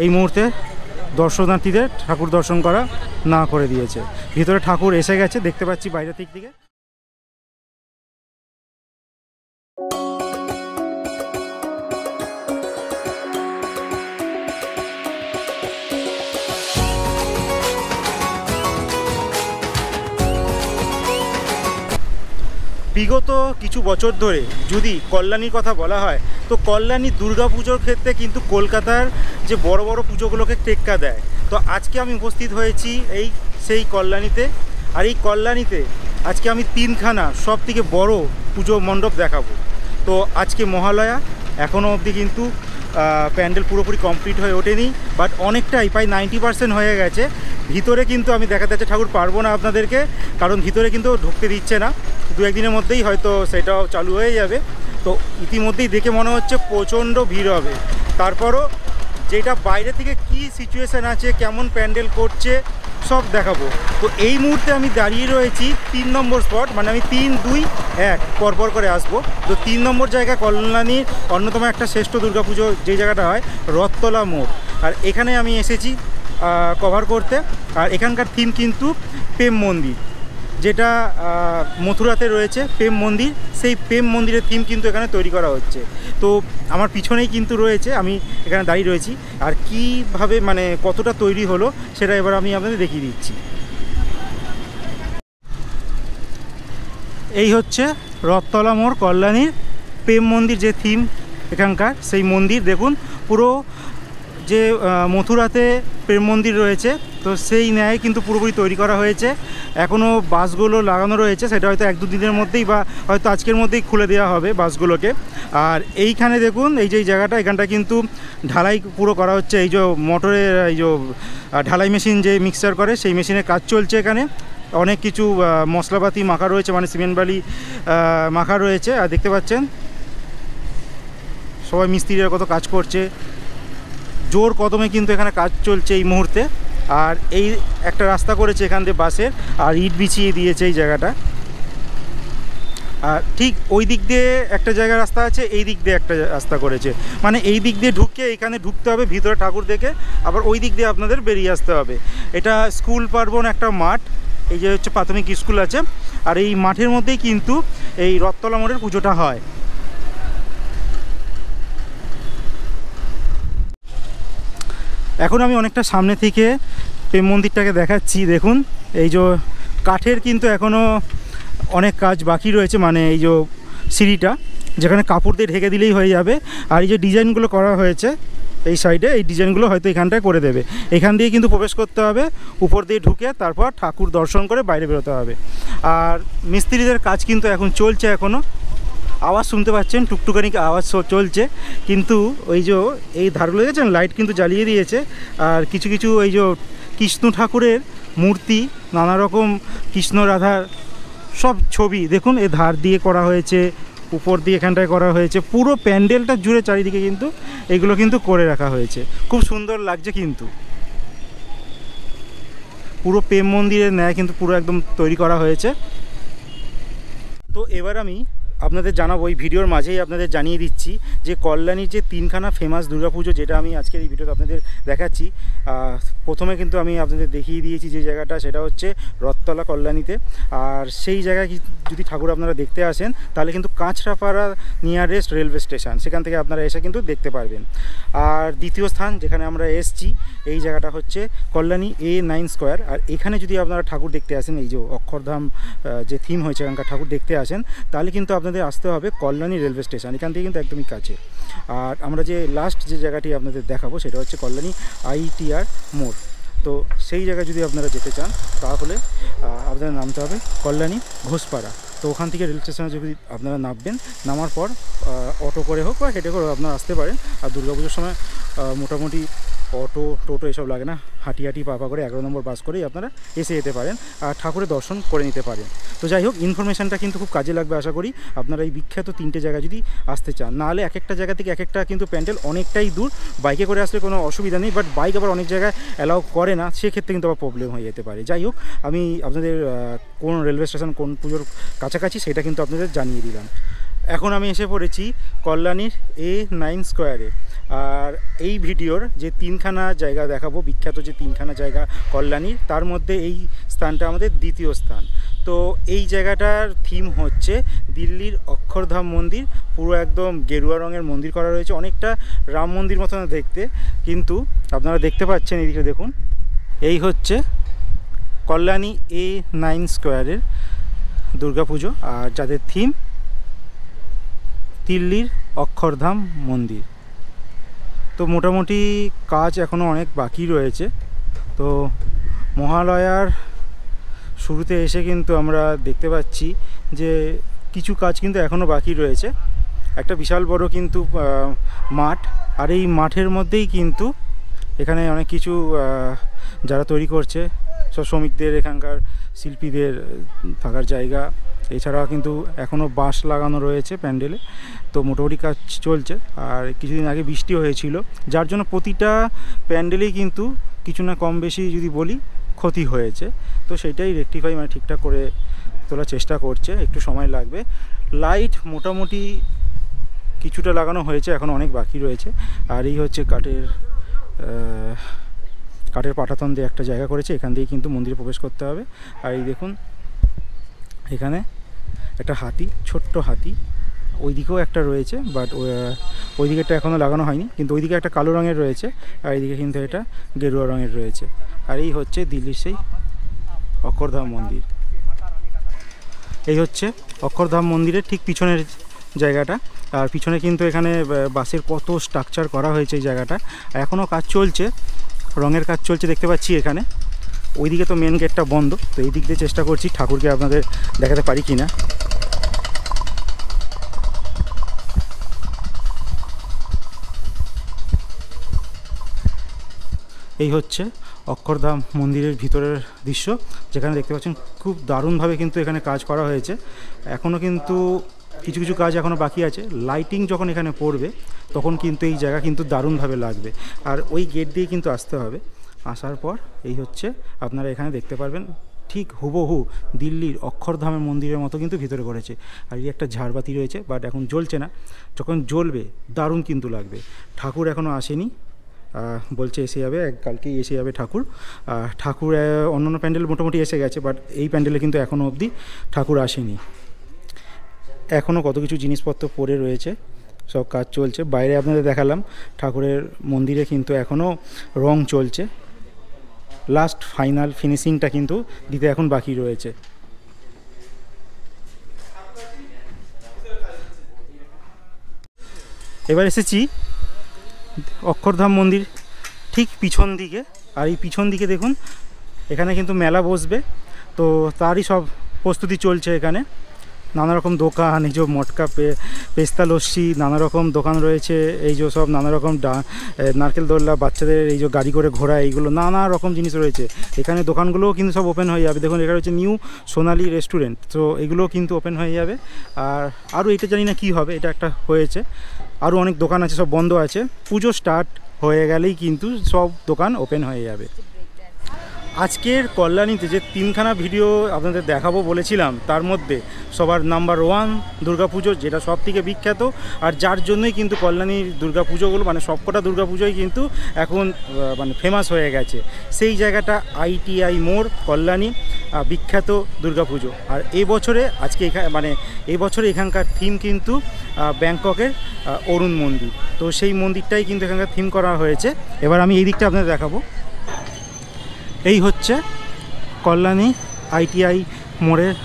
এই মুহূর্তে দর্শনার্থীদের ঠাকুর দর্শন করা না করে দিয়েছে। ভিতরে ঠাকুর এসে গেছে, দেখতে পাচ্ছি বাইরের দিক থেকে। বিগত কিছু বছর ধরে যদি কল্যাণীর কথা বলা হয়, তো কল্যাণী দুর্গাপুজোর ক্ষেত্রে কিন্তু কলকাতার যে বড় বড় পুজোগুলোকে টেক্কা দেয়। তো আজকে আমি উপস্থিত হয়েছি সেই কল্যাণীতে। আর এই কল্যাণীতে আজকে আমি তিনখানা সব থেকে বড় পুজো মণ্ডপ দেখাবো। তো আজকে মহালয়া, এখনও অবধি কিন্তু প্যান্ডেল পুরোপুরি কমপ্লিট হয়ে ওঠেনি, বাট অনেকটাই প্রায় 90% হয়ে গেছে। ভিতরে কিন্তু আমি দেখাতে চাচ্ছি ঠাকুর পারবো না আপনাদেরকে, কারণ ভিতরে কিন্তু ঢুকতে দিচ্ছে না। দু একদিনের মধ্যেই হয়তো সেটাও চালু হয়ে যাবে। তো ইতিমধ্যেই দেখে মনে হচ্ছে প্রচণ্ড ভিড় হবে। তারপরও যেটা বাইরে থেকে কি সিচুয়েশান আছে, কেমন প্যান্ডেল করছে, সব দেখাবো। তো এই মুহূর্তে আমি দাঁড়িয়ে রয়েছি 3 নম্বর স্পট, মানে আমি 3, 2, 1 পরপর করে আসবো। তো 3 নম্বর জায়গা কল্যাণীর অন্যতম একটা শ্রেষ্ঠ দুর্গাপুজো যে জায়গাটা হয়, রথতলা মোড়। আর এখানে আমি এসেছি কভার করতে। আর এখানকার থিম কিন্তু প্রেম মন্দির, যেটা মথুরাতে রয়েছে প্রেম মন্দির, সেই প্রেম মন্দিরের থিম কিন্তু এখানে তৈরি করা হচ্ছে। তো আমার পিছনেই কিন্তু রয়েছে, আমি এখানে দাঁড়িয়ে রয়েছি। আর কীভাবে মানে কতটা তৈরি হলো সেটা এবার আমি আপনাদের দেখিয়ে দিচ্ছি। এই হচ্ছে রথতলা মোড় কল্যাণীর প্রেম মন্দির, যে থিম এখানকার, সেই মন্দির দেখুন পুরো যে মথুরাতে প্রেম মন্দির রয়েছে, তো সেই ন্যায় কিন্তু পুরোপুরি তৈরি করা হয়েছে। এখনও বাসগুলো লাগানো রয়েছে, সেটা হয়তো 1-2 দিনের মধ্যেই বা হয়তো আজকের মধ্যেই খুলে দেওয়া হবে বাসগুলোকে। আর এইখানে দেখুন এই যে জায়গাটা, এখানটা কিন্তু ঢালাই পুরো করা হচ্ছে। এই যে মোটরের এই যে ঢালাই মেশিন যে মিক্সচার করে, সেই মেশিনের কাজ চলছে। এখানে অনেক কিছু মশলাপাতি মাখা রয়েছে, মানে সিমেন্ট বালি মাখা রয়েছে। আর দেখতে পাচ্ছেন সবাই মিস্ত্রিরা কত কাজ করছে, জোর কদমে কিন্তু এখানে কাজ চলছে এই মুহূর্তে। আর এই একটা রাস্তা করেছে এখান দিয়ে বাসের, আর ইট বিছিয়ে দিয়েছে এই জায়গাটা। আর ঠিক ওই দিক দিয়ে একটা জায়গার রাস্তা আছে, এই দিক দিয়ে একটা রাস্তা করেছে, মানে এই দিক দিয়ে ঢুকে এখানে ঢুকতে হবে ভিতরে ঠাকুর দেখে, আবার ওই দিক দিয়ে আপনাদের বেরিয়ে আসতে হবে। এটা স্কুল পার্বণ একটা মাঠ, এই যে হচ্ছে প্রাথমিক স্কুল আছে, আর এই মাঠের মধ্যেই কিন্তু এই রথতলা মোড়ের পুজোটা হয়। এখন আমি অনেকটা সামনে থেকে প্রেম মন্দিরটাকে দেখাচ্ছি। দেখুন এই যে কাঠের কিন্তু এখনও অনেক কাজ বাকি রয়েছে, মানে এই যে সিঁড়িটা যেখানে কাপড় দিয়ে ঢেকে দিলেই হয়ে যাবে। আর এই যে ডিজাইনগুলো করা হয়েছে এই সাইডে, এই ডিজাইনগুলো হয়তো এখানটায় করে দেবে। এখান দিয়ে কিন্তু প্রবেশ করতে হবে, উপর দিয়ে ঢুকে তারপর ঠাকুর দর্শন করে বাইরে বেরোতে হবে। আর মিস্ত্রিদের কাজ কিন্তু এখন চলছে, এখনও আওয়াজ শুনতে পাচ্ছেন, টুকটুকানি আওয়াজ চলছে। কিন্তু ওই যে এই ধারগুলো দেখেছেন, লাইট কিন্তু জ্বালিয়ে দিয়েছে। আর কিছু কিছু এই যে কৃষ্ণ ঠাকুরের মূর্তি, নানা রকম কৃষ্ণ রাধার সব ছবি দেখুন এই ধার দিয়ে করা হয়েছে, উপর দিয়ে এখানটায় করা হয়েছে। পুরো প্যান্ডেলটা জুড়ে চারিদিকে কিন্তু এগুলো কিন্তু করে রাখা হয়েছে, খুব সুন্দর লাগছে। কিন্তু পুরো প্রেম মন্দিরের ন্যায় কিন্তু পুরো একদম তৈরি করা হয়েছে। তো এবার আমি আপনাদের জানাবো, এই ভিডিওর মাঝেই আপনাদের জানিয়ে দিচ্ছি যে কল্যাণীর যে তিনখানা ফেমাস দুর্গাপুজো, যেটা আমি আজকের এই ভিডিওতে আপনাদের দেখাচ্ছি। প্রথমে কিন্তু আমি আপনাদের দেখিয়ে দিয়েছি যে জায়গাটা, সেটা হচ্ছে রথতলা কল্যাণীতে। আর সেই জায়গায় যদি ঠাকুর আপনারা দেখতে আসেন, তাহলে কিন্তু কাঁচরাপাড়া নিয়ারেস্ট রেলওয়ে স্টেশন, সেখান থেকে আপনারা এসে কিন্তু দেখতে পারবেন। আর দ্বিতীয় স্থান যেখানে আমরা এসছি, এই জায়গাটা হচ্ছে কল্যাণী A9 স্কোয়ার। আর এখানে যদি আপনারা ঠাকুর দেখতে আসেন, এই যে অক্ষরধাম যে থিম হয়েছে এখানকার ঠাকুর দেখতে আসেন, তাহলে কিন্তু আপনাদের আসতে হবে কল্যাণী রেলওয়ে স্টেশন, এখান থেকে কিন্তু একদমই কাছে। আর আমরা যে লাস্ট যে জায়গাটি আপনাদের দেখাবো, সেটা হচ্ছে কল্যাণী ITR মোড়। তো সেই জায়গায় যদি আপনারা যেতে চান, তাহলে আপনাদের নামতে হবে কল্যাণী ঘোষপাড়া। তো ওখান থেকে রেল স্টেশনে যদি আপনারা নামবেন, নামার পর অটো করে হোক বা হেঁটে করে আপনারা আসতে পারেন। আর দুর্গাপুজোর সময় মোটামুটি অটো টোটো এসব লাগে না, হাঁটি হাঁটি পা করে 11 নম্বর বাস করেই আপনারা এসে যেতে পারেন আর ঠাকুরের দর্শন করে নিতে পারেন। তো যাই হোক, ইনফরমেশানটা কিন্তু খুব কাজে লাগবে আশা করি আপনারা এই বিখ্যাত 3টে জায়গা যদি আসতে চান। নাহলে এক একটা জায়গা থেকে এক একটা কিন্তু প্যান্ডেল অনেকটাই দূর, বাইকে করে আসলে কোনো অসুবিধা নেই, বাট বাইক আবার অনেক জায়গায় অ্যালাউ করে না, সেক্ষেত্রে কিন্তু আবার প্রবলেম হয়ে যেতে পারে। যাই হোক, আমি আপনাদের কোন রেলওয়ে স্টেশন কোন পুজোর কাছাকাছি সেটা কিন্তু আপনাদের জানিয়ে দিলাম। এখন আমি এসে পড়েছি কল্যাণীর A9 স্কোয়ারে। আর এই ভিডিওর যে তিনখানা জায়গা দেখাবো, বিখ্যাত যে তিনখানা জায়গা কল্যাণীর, তার মধ্যে এই স্থানটা আমাদের দ্বিতীয় স্থান। তো এই জায়গাটার থিম হচ্ছে দিল্লির অক্ষরধাম মন্দির। পুরো একদম গেরুয়া রঙের মন্দির করা রয়েছে, অনেকটা রাম মন্দির মতন দেখতে। কিন্তু আপনারা দেখতে পাচ্ছেন, এদিকে দেখুন, এই হচ্ছে কল্যাণী A9 স্কোয়ারের দুর্গাপুজো, আর যাদের থিম দিল্লির অক্ষরধাম মন্দির। তো মোটামুটি কাজ এখনও অনেক বাকি রয়েছে। তো মহালয়ার শুরুতে এসে কিন্তু আমরা দেখতে পাচ্ছি যে কিছু কাজ কিন্তু এখনও বাকি রয়েছে। একটা বিশাল বড় কিন্তু মাঠ, আর এই মাঠের মধ্যেই কিন্তু এখানে অনেক কিছু যারা তৈরি করছে, সব শ্রমিকদের, এখানকার শিল্পীদের থাকার জায়গা। এছাড়াও কিন্তু এখনও বাঁশ লাগানো রয়েছে প্যান্ডেলে। তো মোটামুটি কাজ চলছে। আর কিছুদিন আগে বৃষ্টি হয়েছিল, যার জন্য প্রতিটা প্যান্ডেলেই কিন্তু কিছু না কম বেশি যদি বলি ক্ষতি হয়েছে। তো সেইটাই রেকটিফাই, মানে ঠিকঠাক করে তোলার চেষ্টা করছে, একটু সময় লাগবে। লাইট মোটামুটি কিছুটা লাগানো হয়েছে, এখন অনেক বাকি রয়েছে। আর এই হচ্ছে কাঠের পাটাতন দিয়ে একটা জায়গা করেছে, এখান দিয়ে কিন্তু মন্দিরে প্রবেশ করতে হবে। আর এই দেখুন, এখানে একটা হাতি, ছোট্ট হাতি, ওইদিকেও একটা রয়েছে, বাট ওই দিকেরটা এখনও লাগানো হয়নি, কিন্তু ওইদিকে একটা কালো রঙের রয়েছে, আর এইদিকে কিন্তু এটা গেরুয়া রঙের রয়েছে। আর এই হচ্ছে দিল্লির সেই অক্ষরধাম মন্দির। এই হচ্ছে অক্ষরধাম মন্দিরের ঠিক পিছনের জায়গাটা। আর পিছনে কিন্তু এখানে বাসের কত স্ট্রাকচার করা হয়েছে এই জায়গাটা, এখনও কাজ চলছে, রঙের কাজ চলছে দেখতে পাচ্ছি এখানে। ওইদিকে তো মেন গেটটা বন্ধ, তো এই দিক দিয়ে চেষ্টা করছি ঠাকুরকে আপনাদের দেখাতে পারি কি না। এই হচ্ছে অক্ষরধাম মন্দিরের ভিতরের দৃশ্য, যেখানে দেখতে পাচ্ছেন খুব দারুণভাবে কিন্তু এখানে কাজ করা হয়েছে। এখনও কিন্তু কিছু কিছু কাজ এখনও বাকি আছে। লাইটিং যখন এখানে পড়বে তখন কিন্তু এই জায়গা কিন্তু দারুণভাবে লাগবে। আর ওই গেট দিয়ে কিন্তু আসতে হবে। আসার পর এই হচ্ছে আপনারা এখানে দেখতে পারবেন ঠিক হুবহু দিল্লির অক্ষরধামের মন্দিরের মতো কিন্তু ভিতরে করেছে। আর এই একটা ঝাড়বাতি রয়েছে, বাট এখন জ্বলছে না, যখন জ্বলবে দারুণ কিন্তু লাগবে। ঠাকুর এখনও আসেনি, বলছে এসে যাবে, কালকেই এসে যাবে ঠাকুর। ঠাকুর অন্যান্য প্যান্ডেল মোটামুটি এসে গেছে, বাট এই প্যান্ডেলে কিন্তু এখনও অবধি ঠাকুর আসেনি। এখনও কত কিছু জিনিসপত্র পড়ে রয়েছে, সব কাজ চলছে। বাইরে আপনাদের দেখালাম, ঠাকুরের মন্দিরে কিন্তু এখনও রং চলছে, লাস্ট ফাইনাল ফিনিশিংটা কিন্তু দিতে এখন বাকি রয়েছে। এবার এসেছি অক্ষরধাম মন্দির ঠিক পিছন দিকে। আর এই পিছন দিকে দেখুন, এখানে কিন্তু মেলা বসবে, তো তারই সব প্রস্তুতি চলছে। এখানে নানা রকম দোকান, এই যে মটকা, পেস্তা লস্যি, নানা রকম দোকান রয়েছে। এই যে সব নানা রকম নারকেল দোল্লা, বাচ্চাদের এই যে গাড়ি করে ঘোরা, এইগুলো নানা রকম জিনিস রয়েছে। এখানে দোকানগুলোও কিন্তু সব ওপেন হয়ে যাবে। দেখুন, এখানে হচ্ছে নিউ সোনালি রেস্টুরেন্ট, তো এগুলোও কিন্তু ওপেন হয়ে যাবে। আর আরও এটা জানি না কী হবে, এটা একটা হয়েছে। আরও অনেক দোকান আছে, সব বন্ধ আছে। পুজো স্টার্ট হয়ে গেলেই কিন্তু সব দোকান ওপেন হয়ে যাবে। আজকের কল্যাণীতে যে তিনখানা ভিডিও আপনাদের দেখাবো বলেছিলাম, তার মধ্যে সবার নাম্বার 1 দুর্গাপুজো, যেটা সব থেকে বিখ্যাত, আর যার জন্যই কিন্তু কল্যাণীর দুর্গাপুজোগুলো, মানে সবকটা দুর্গাপুজোই কিন্তু এখন মানে ফেমাস হয়ে গেছে। সেই জায়গাটা ITI মোড়, কল্যাণী বিখ্যাত দুর্গাপুজো। আর এবছরে এবছরে এখানকার থিম কিন্তু ব্যাংককের অরুণ মন্দির। তো সেই মন্দিরটাই কিন্তু এখানকার থিম করা হয়েছে। এবার আমি এই দিকটা আপনাদের দেখাবো। এই হচ্ছে কল্যাণী ITI মোড়ের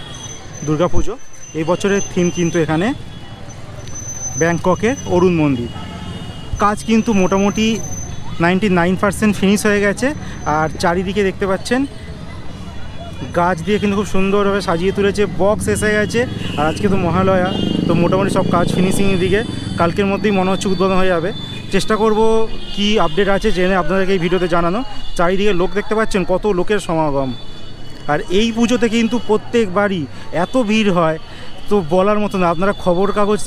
দুর্গাপুজো। এই বছরের থিম কিন্তু এখানে ব্যাংককের অরুণ মন্দির। কাজ কিন্তু মোটামুটি 99% ফিনিশ হয়ে গেছে। আর চারিদিকে দেখতে পাচ্ছেন গাছ দিয়ে কিন্তু খুব সুন্দরভাবে সাজিয়ে তুলেছে, বক্স এসে গেছে। আর আজকে তো মহালয়া, তো মোটামুটি সব কাজ ফিনিশিংয়ের দিকে, কালকের মধ্যেই মনে হচ্ছে উদ্বোধন হয়ে যাবে। চেষ্টা করব কি আপডেট আছে জেনে আপনাদেরকে এই ভিডিওতে জানানো। চারিদিকে লোক দেখতে পাচ্ছেন, কত লোকের সমাগম। আর এই পুজোতে কিন্তু প্রত্যেকবারই এত ভিড় হয়, তো বলার মতো না। আপনারা খবর কাগজ,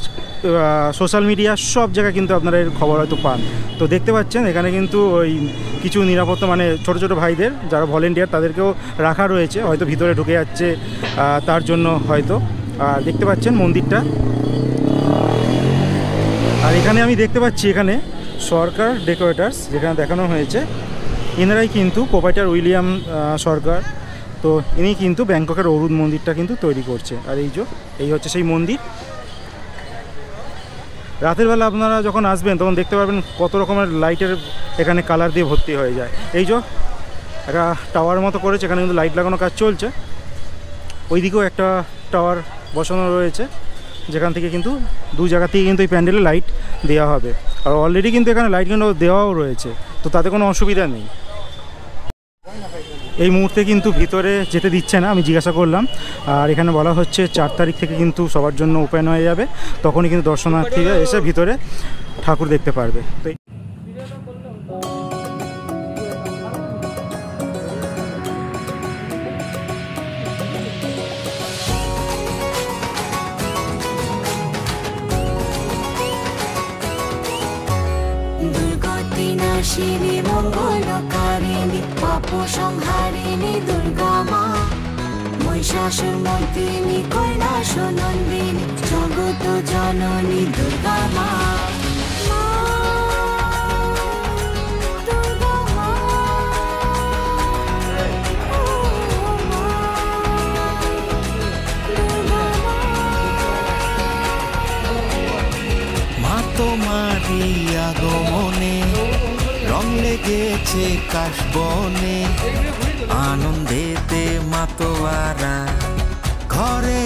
সোশ্যাল মিডিয়া, সব জায়গায় কিন্তু আপনারা এর খবর হয়তো পান। তো দেখতে পাচ্ছেন এখানে কিন্তু ওই কিছু নিরাপত্তা, মানে ছোট ছোট ভাইদের যারা ভলেন্টিয়ার, তাদেরকেও রাখা রয়েছে, হয়তো ভিতরে ঢুকে যাচ্ছে তার জন্য হয়তো। আর দেখতে পাচ্ছেন মন্দিরটা। আর এখানে আমি দেখতে পাচ্ছি এখানে সরকার ডেকোরেটার্স যেখানে দেখানো হয়েছে, এনারাই কিন্তু প্রোপাইটার উইলিয়াম সরকার। তো ইনি কিন্তু ব্যাংককের অরুণ মন্দিরটা কিন্তু তৈরি করছে। আর এই হচ্ছে সেই মন্দির। রাতের বেলা আপনারা যখন আসবেন তখন দেখতে পারবেন কত রকমের লাইটের এখানে কালার দিয়ে ভর্তি হয়ে যায়। একটা টাওয়ার মতো করেছে, এখানে কিন্তু লাইট লাগানো কাজ চলছে। ওইদিকেও একটা টাওয়ার বসানো রয়েছে, যেখান থেকে কিন্তু দু জায়গা থেকে কিন্তু এই প্যান্ডেলে লাইট দেওয়া হবে। আর অলরেডি কিন্তু এখানে লাইট কিন্তু দেওয়াও রয়েছে, তো তাতে কোনো অসুবিধা নেই। এই মুহূর্তে কিন্তু ভিতরে যেতে দিচ্ছে না, আমি জিজ্ঞাসা করলাম। আর এখানে বলা হচ্ছে 4 তারিখ থেকে কিন্তু সবার জন্য ওপেন হয়ে যাবে, তখনই কিন্তু দর্শনার্থীরা এসে ভিতরে ঠাকুর দেখতে পারবে। তো শিবী মঙ্গলকারিণী পাপ সংহারিণী দুর্গা মা, মহিষাসুর মর্দিনী কৈলাস নন্দিনী জগত জননী দুর্গা মা। তোমারি আগমনে রং লেগেছে কাশবনে, আনন্দেতে মাতোয়ারা ঘরে